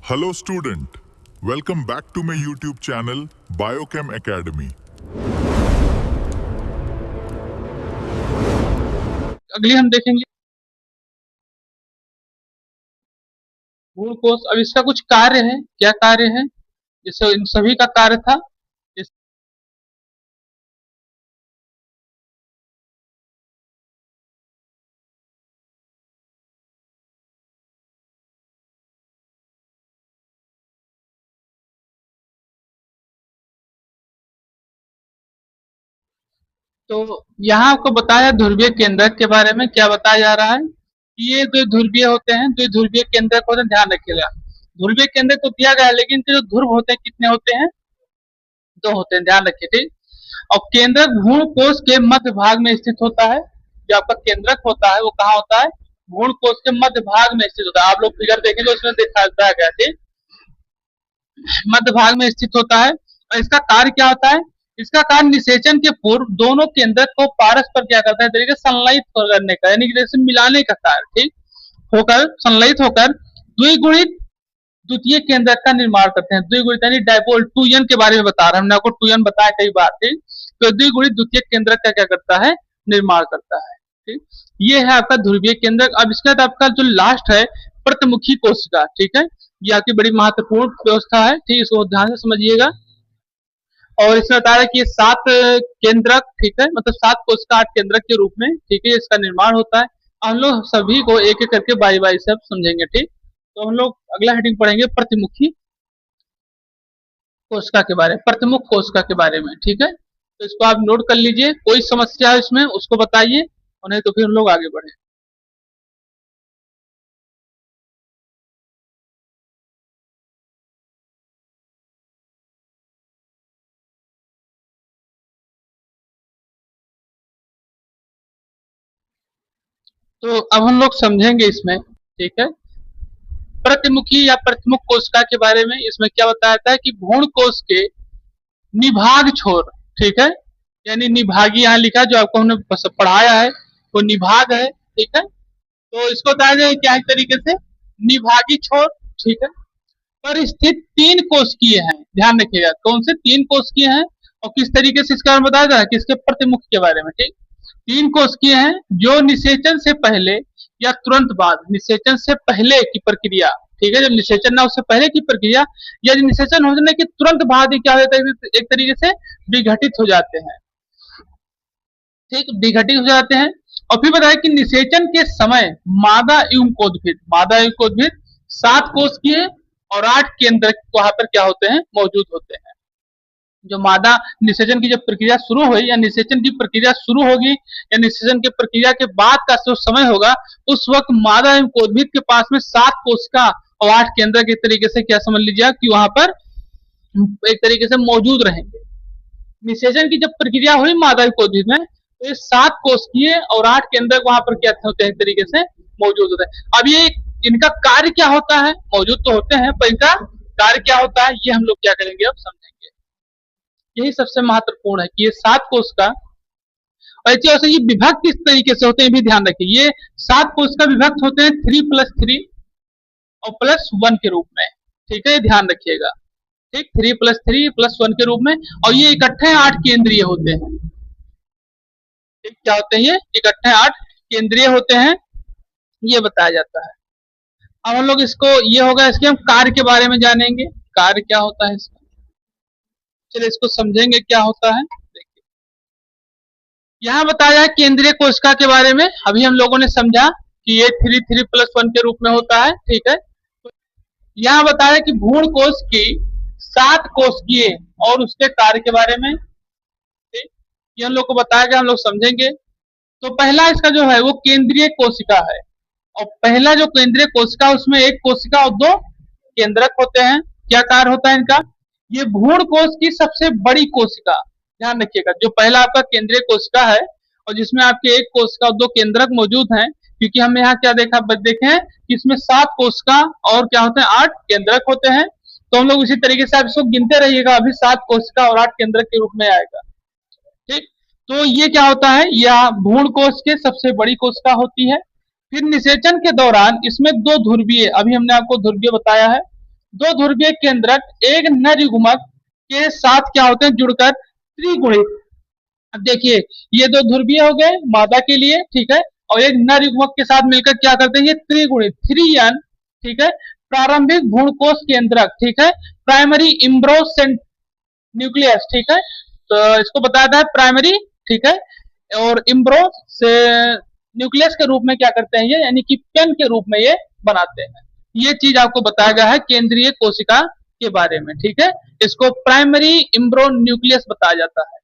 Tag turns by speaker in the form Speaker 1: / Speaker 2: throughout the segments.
Speaker 1: Hello student, welcome back to my YouTube channel Biochem Academy.
Speaker 2: अगली हम देखेंगे भ्रूण कोश। अब इसका कुछ कार्य है, क्या कार्य है? जैसे इन सभी का कार्य था तो यहाँ आपको बताया ध्रुवीय केंद्रक के बारे में। क्या बताया जा रहा है कि ये द्विध्रुवीय होते हैं, द्विध्रुवीय केंद्रक होते हैं, ध्यान रखिएगा। ध्रुवीय केंद्रक तो दिया गया है, लेकिन इनके जो ध्रुव होते हैं कितने होते हैं? दो होते हैं, ध्यान रखिए, ठीक। और केंद्रक भ्रूण कोश के मध्य भाग में स्थित होता है। जो आपका केंद्रक होता है वो कहाँ होता है? भ्रूण कोश के मध्य भाग में स्थित होता है। आप लोग फिगर देखेंगे उसमें दिखाया गया, ठीक। मध्य भाग में स्थित होता है। और इसका कार्य क्या होता है? इसका कार्य निषेचन के पूर्व दोनों केंद्रक को पारस्पर क्या करता है, तरीके संलयित करने का, यानी कि जैसे मिलाने का कार्य, ठीक, होकर संलयित होकर द्विगुणित द्वितीय केंद्रक का निर्माण करते हैं। द्विगुणित यानी डायपोल, 2n के बारे में बता रहा हूं, हमने आपको 2n बताया कई बार, ठीक। तो द्विगुणित द्वितीय केंद्रक का क्या करता है? निर्माण करता है, ठीक। ये है आपका ध्रुवीय केंद्रक। अब इसके बाद आपका जो लास्ट है प्रतिमुखी कोशिका, ठीक है। ये आपकी बड़ी महत्वपूर्ण व्यवस्था है, ठीक, इसको ध्यान से समझिएगा। और इसमें बता रहा है कि ये 7 केंद्रक, ठीक है, मतलब 7 कोशिका 8 केंद्रक के रूप में, ठीक है, इसका निर्माण होता है। हम लोग सभी को एक एक करके बारी बारी से समझेंगे, ठीक। तो हम लोग अगला हेडिंग पढ़ेंगे प्रतिमुखी कोशिका के बारे में, प्रतिमुख कोशिका के बारे में, ठीक है। तो इसको आप नोट कर लीजिए, कोई समस्या है इसमें उसको बताइए, और नहीं तो फिर हम लोग आगे बढ़े। तो अब हम लोग समझेंगे इसमें, ठीक है, प्रतिमुखी या प्रतिमुख कोशिका के बारे में। इसमें क्या बताया था कि भ्रूण कोश के निभाग छोर, ठीक है, यानी निभागी यहाँ लिखा जो आपको हमने पढ़ाया है वो निभाग है, ठीक है। तो इसको बताया जाए क्या तरीके से, निभागी छोर, ठीक है, पर स्थित 3 कोशिकीय हैं। ध्यान रखिएगा कौन से 3 कोशिकीय हैं और किस तरीके से इसका बताया जा रहा है, किसके प्रतिमुख के बारे में, ठीक। 3 कोशिकीय हैं जो निषेचन से पहले या तुरंत बाद, निषेचन से पहले की प्रक्रिया, ठीक है, जब निषेचन ना उससे पहले की प्रक्रिया या निषेचन होने के तुरंत बाद ही क्या होता है, एक तरीके से विघटित हो जाते हैं, ठीक, विघटित हो जाते हैं। और फिर बताया कि निषेचन के समय मादा एवं कोदभिद 7 कोशिकीय और 8 केंद्र वहां पर क्या होते हैं, मौजूद होते हैं। जो मादा निषेचन की जब प्रक्रिया शुरू हुई या निषेचन की प्रक्रिया शुरू होगी या निषेचन की प्रक्रिया के बाद का जो समय होगा, उस वक्त मादा एवं कोदभिद के पास में 7 कोशिका और 8 केंद्र के तरीके से क्या समझ लीजिए कि वहां पर एक तरीके से मौजूद रहेंगे। निषेचन की जब प्रक्रिया हुई मादा एवं कोदभिद में, तो ये 7 कोशिकीय और 8 केंद्रक वहां पर क्या होते हैं, एक तरीके से मौजूद होते हैं। अब ये इनका कार्य क्या होता है, मौजूद तो होते हैं पर इनका कार्य क्या होता है, ये हम लोग क्या करेंगे अब समझेंगे। यही सबसे महत्वपूर्ण है कि ये 7 कोशिका, और ऐसे ये विभक्त किस तरीके से होते हैं भी ध्यान रखिए। ये 7 कोशिका विभक्त होते हैं 3+3 और +1 के रूप में, ठीक है, ध्यान रखिएगा, ठीक, 3+3+1 के रूप में। और ये इकट्ठे 8 केंद्रीय होते हैं, ठीक, क्या होते हैं ये इकट्ठे 8 केंद्रीय होते हैं, ये बताया जाता है। अब हम लोग इसको, ये होगा इसके हम कार्य के बारे में जानेंगे, कार्य क्या होता है इसका। चलिए इसको समझेंगे क्या होता है। देखिए यहाँ बताया है केंद्रीय कोशिका के बारे में। अभी हम लोगों ने समझा कि ये 3+1 के रूप में होता है, ठीक है। यहाँ बताया कि भ्रूण कोश की 7 कोशिकीय और उसके कार्य के बारे में, ठीक, ये हम लोग को बताया गया, हम लोग समझेंगे। तो पहला इसका जो है वो केंद्रीय कोशिका है, और पहला जो केंद्रीय कोशिका उसमें 1 कोशिका और 2 केंद्रक होते हैं। क्या कार्य होता है इनका? ये भ्रूण कोश की सबसे बड़ी कोशिका, ध्यान रखिएगा, जो पहला आपका केंद्रीय कोशिका है और जिसमें आपके 1 कोशिका और 2 केंद्रक मौजूद हैं। क्योंकि हमने यहाँ क्या देखा, देखे हैं कि इसमें 7 कोशिका और क्या होते हैं, 8 केंद्रक होते हैं। तो हम लोग इसी तरीके से आप इसको गिनते रहिएगा, अभी 7 कोशिका और 8 केंद्रक के रूप में आएगा, ठीक। तो ये क्या होता है, यह भ्रूण कोश के सबसे बड़ी कोशिका होती है। फिर निषेचन के दौरान इसमें 2 ध्रुवीय, अभी हमने आपको ध्रुवीय बताया है, दो ध्रुवीय केंद्रक एक नर युग्मक के साथ क्या होते हैं, जुड़कर त्रिगुणित। अब देखिए, ये दो ध्रुवीय हो गए मादा के लिए, ठीक है, और एक नर युग्मक के साथ मिलकर क्या करते हैं, ये त्रिगुणित, 3n, ठीक है। प्रारंभिक भ्रूणकोश केंद्रक, ठीक है, प्राइमरी इम्ब्रो न्यूक्लियस, ठीक है, तो इसको बताया था प्राइमरी, ठीक है, और इम्ब्रो से न्यूक्लियस के रूप में क्या करते हैं ये, यानी कि पेन के रूप में ये बनाते हैं। ये चीज आपको बताया गया है केंद्रीय कोशिका के बारे में, ठीक है। इसको प्राइमरी इम्ब्रो न्यूक्लियस बताया जाता है,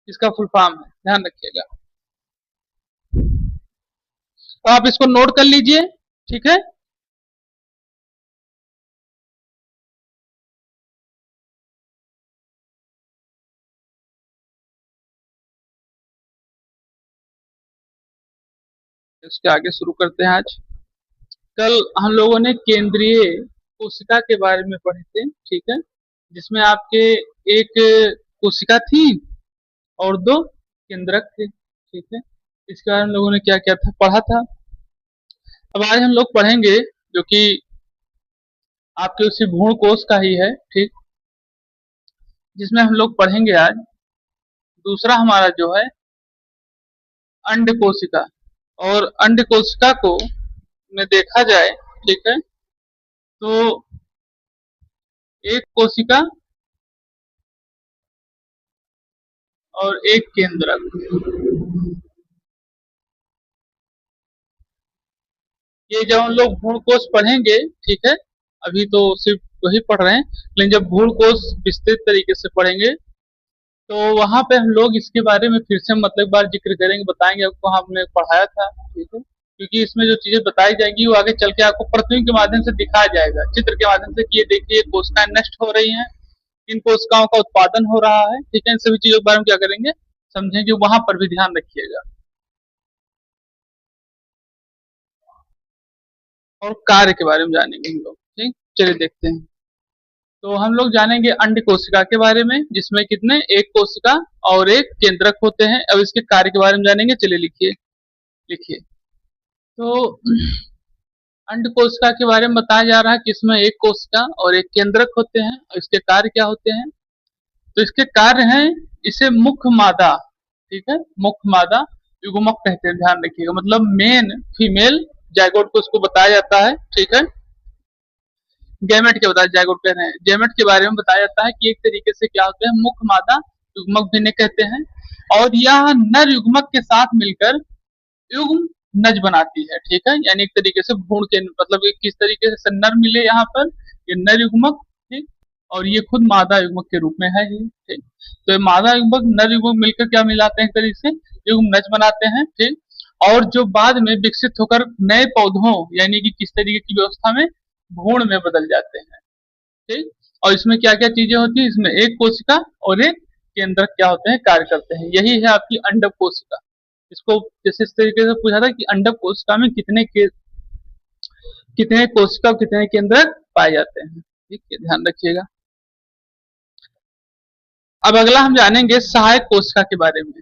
Speaker 2: इसका फुल फॉर्म है, ध्यान रखिएगा। तो आप इसको नोट कर लीजिए, ठीक है। इसके आगे शुरू करते हैं आज। कल हम लोगों ने केंद्रीय कोशिका के बारे में पढ़े थे, ठीक है, जिसमें आपके एक कोशिका थी और दो केंद्रक थे, ठीक है। इसके बारे में हम लोगों ने क्या क्या था पढ़ा था। अब आज हम लोग पढ़ेंगे जो कि आपके उसी भ्रूण कोश का ही है, ठीक, जिसमें हम लोग पढ़ेंगे आज दूसरा हमारा जो है अंड कोशिका। और अंड कोशिका को में देखा जाए, ठीक है, तो एक कोशिका और एक केंद्रक। ये जब हम लोग भ्रूण कोश पढ़ेंगे, ठीक है, अभी तो सिर्फ वही पढ़ रहे हैं, लेकिन जब भ्रूण कोश विस्तृत तरीके से पढ़ेंगे तो वहां पे हम लोग इसके बारे में फिर से मतलब एक बार जिक्र करेंगे, बताएंगे आपको, हमने पढ़ाया था, ठीक है, क्योंकि इसमें जो चीजें बताई जाएंगी वो आगे चल के आपको प्रतिबिंब के माध्यम से दिखाया जाएगा, चित्र के माध्यम से, कि ये देखिए कोशिकाएं नष्ट हो रही हैं, इन कोशिकाओं का उत्पादन हो रहा है, ठीक है। इन सभी चीजों के बारे में क्या करेंगे, समझेंगे, वहां पर भी ध्यान रखिएगा। और कार्य के बारे में जानेंगे हम लोग, ठीक, चलिए देखते हैं। तो हम लोग जानेंगे अंड कोशिका के बारे में, जिसमें कितने, एक कोशिका और एक केंद्रक होते हैं। अब इसके कार्य के बारे में जानेंगे, चलिए लिखिए लिखिए। तो अंड कोशिका के बारे में बताया जा रहा है कि इसमें एक कोशिका और एक केंद्रक होते हैं, और इसके कार्य क्या होते हैं। तो इसके कार्य हैं, इसे मुख्य मादा, ठीक है, मुख्य मादा युग्मक कहते हैं, ध्यान रखिएगा, मतलब मेन फीमेल जायगोट को उसको बताया जाता है, ठीक है। गैमेट के बताया, जायगोट कह रहे हैं, गैमेट के बारे में बताया जाता है कि एक तरीके से क्या होते हैं, मुख्य मादा युग्मक भी इन्हें कहते हैं। और यह नर युग्मक के साथ मिलकर युग्म नज बनाती है, ठीक है, यानी एक तरीके से भ्रूण के मतलब किस तरीके से नर मिले यहाँ पर, ये नर युग्मक, ठीक, और ये खुद मादा युग्मक के रूप में है ही, ठीक। तो ये मादा युग्मक नर युग्मक मिलकर क्या मिलाते हैं, एक तरीके से युग्म नज बनाते हैं, ठीक। और जो बाद में विकसित होकर नए पौधों यानी कि किस तरीके की व्यवस्था में, भ्रूण में बदल जाते हैं, ठीक। और इसमें क्या क्या चीजें होती है, इसमें एक कोशिका और एक केंद्रक क्या होते हैं, कार्य करते हैं। यही है आपकी अंडक कोशिका। इसको जैसे इस तरीके से पूछा था कि अंडक कोशिका में कितने कोशिका और कितने केंद्रक पाए जाते हैं, ठीक है, ध्यान रखिएगा। अब अगला हम जानेंगे सहायक कोशिका के बारे में।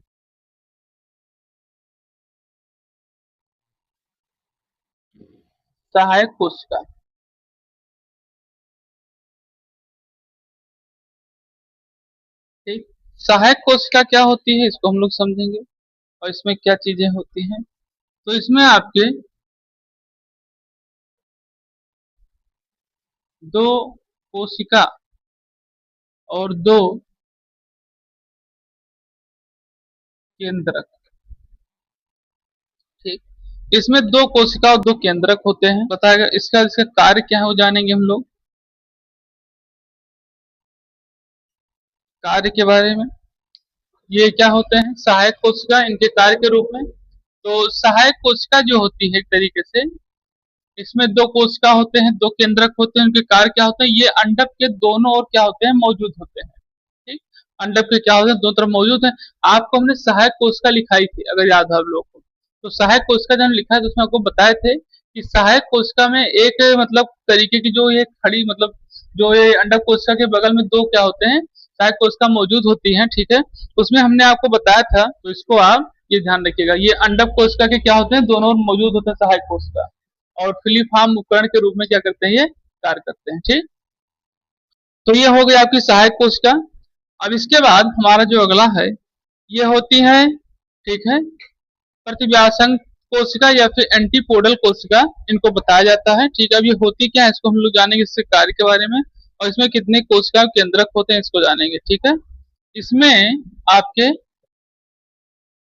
Speaker 2: सहायक कोशिका, ठीक, सहायक कोशिका क्या होती है इसको हम लोग समझेंगे, और इसमें क्या चीजें होती हैं। तो इसमें आपके दो कोशिका और दो केंद्रक, ठीक, इसमें दो कोशिका और दो केंद्रक होते हैं, बताएगा इसका इसका कार्य क्या है वो जानेंगे हम लोग, कार्य के बारे में। ये क्या होते हैं, सहायक कोशिका, इनके कार्य के रूप में। तो सहायक कोशिका जो होती है एक तरीके से, इसमें दो कोशिका होते हैं, दो केंद्रक होते हैं, उनके कार्य क्या होते हैं, ये अंडक के दोनों ओर क्या होते हैं, मौजूद होते हैं, ठीक, अंडक के क्या होते हैं, दोनों तरफ मौजूद है। आपको हमने सहायक कोशिका लिखाई थी, अगर याद है आप लोग को, तो सहायक कोशिका जब लिखा है तो उसमें आपको बताए थे कि सहायक कोशिका में एक मतलब तरीके की जो ये खड़ी मतलब जो ये अंडक कोशिका के बगल में दो क्या होते हैं, सहायक कोशिका मौजूद होती है, ठीक है। उसमें हमने आपको बताया था, तो इसको आप ये ध्यान रखिएगा, ये अंडक कोशिका के क्या होते हैं, दोनों मौजूद होते हैं सहायक कोशिका, और फिलीफॉर्म उपकरण के रूप में क्या करते हैं, ये कार्य करते हैं, ठीक। तो ये हो गया आपकी सहायक कोशिका। अब इसके बाद हमारा जो अगला है ये होती है, ठीक है, प्रतिव्यासंग कोशिका या फिर एंटीपोडल कोशिका, इनको बताया जाता है। ठीक है, अब ये होती क्या है इसको हम लोग जानेंगे, इससे कार्य के बारे में, और इसमें कितने कोशिका केंद्रक होते हैं इसको जानेंगे। ठीक है, इसमें आपके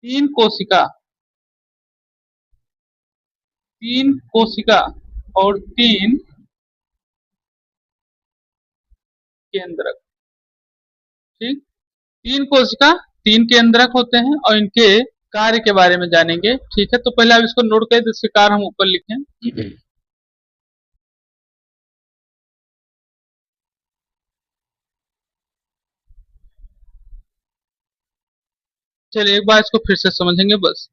Speaker 2: तीन कोशिका और तीन केंद्रक। ठीक, तीन कोशिका तीन केंद्रक होते हैं और इनके कार्य के बारे में जानेंगे। ठीक है, तो पहले आप इसको नोट करें, जिसके कार्य हम ऊपर लिखें। चलिए एक बार इसको फिर से समझेंगे बस।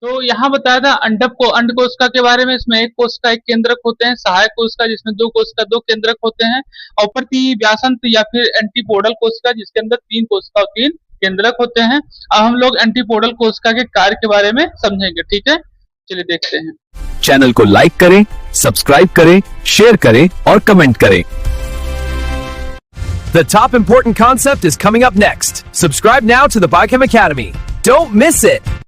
Speaker 2: तो यहाँ बताया था अंडक को अंड कोशिका के बारे में, इसमें एक कोशिका एक केंद्रक होते हैं, सहायक कोशिका जिसमें दो कोशिका दो केंद्रक होते हैं, और प्रतिव्यासंत या फिर एंटीपोडल कोशिका जिसके अंदर तीन कोशिका और तीन केंद्रक होते हैं। अब हम लोग एंटीपोडल कोशिका के कार्य के बारे में समझेंगे। ठीक है, चलिए देखते हैं।
Speaker 3: चैनल को लाइक करें, सब्सक्राइब करें, शेयर करें और कमेंट करें। The top important concept is coming up next. Subscribe now to the Biochem Academy. Don't miss it.